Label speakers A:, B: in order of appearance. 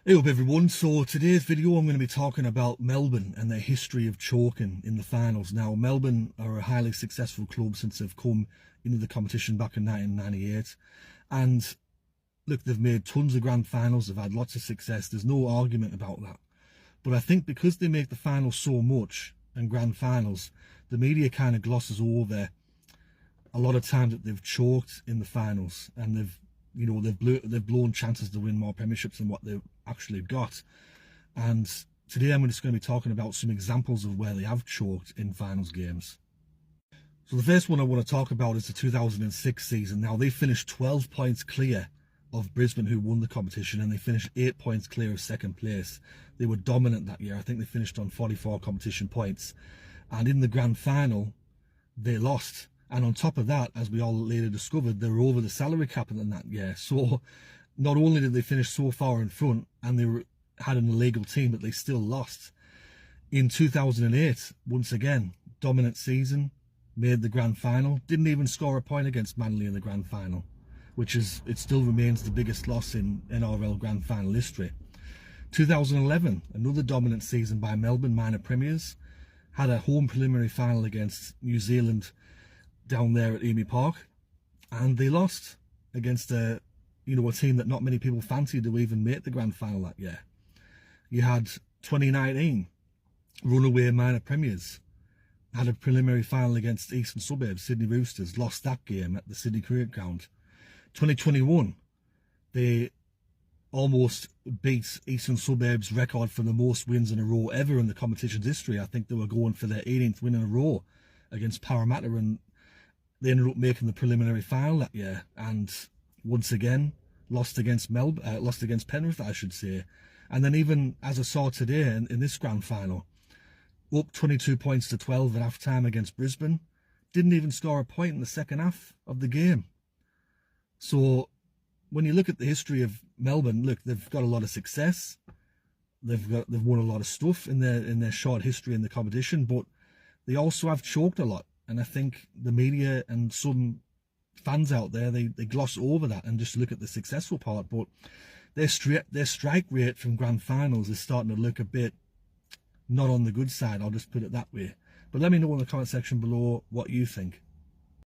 A: Hey up everyone, so today's video I'm going to be talking about Melbourne and their history of choking in the finals. Now Melbourne are a highly successful club since they've come into the competition back in 1998, and look, they've made tons of grand finals, they've had lots of success, there's no argument about that. But I think because they make the finals so much and grand finals, the media kind of glosses over a lot of times that they've choked in the finals, and they've blown chances to win more premierships than what they've actually got. And today I'm just going to be talking about some examples of where they have choked in finals games. So the first one I want to talk about is the 2006 season. Now they finished 12 points clear of Brisbane, who won the competition, and they finished 8 points clear of second place. They were dominant that year. I think they finished on 44 competition points, and in the grand final they lost. And on top of that, as we all later discovered, they were over the salary cap in that year. So not only did they finish so far in front and had an illegal team, but they still lost. In 2008, once again, dominant season, made the grand final, didn't even score a point against Manly in the grand final, it still remains the biggest loss in NRL grand final history. 2011, another dominant season by Melbourne minor premiers, had a home preliminary final against New Zealand down there at Amy Park, and they lost against a team that not many people fancied to even make the grand final that year. You had 2019, runaway minor premiers, had a preliminary final against Eastern Suburbs, Sydney Roosters, lost that game at the Sydney Cricket Ground. 2021, they almost beat Eastern Suburbs' record for the most wins in a row ever in the competition's history. I think they were going for their 18th win in a row against Parramatta, and they ended up making the preliminary final that year, and once again lost against Penrith, I should say. And then even as I saw today in this grand final, up 22 points to 12 at half time against Brisbane, didn't even score a point in the second half of the game. So when you look at the history of Melbourne, look, they've got a lot of success, they've won a lot of stuff in their short history in the competition, but they also have choked a lot. And I think the media and some fans out there, they gloss over that and just look at the successful part. But their strike rate from grand finals is starting to look a bit not on the good side. I'll just put it that way. But let me know in the comment section below what you think.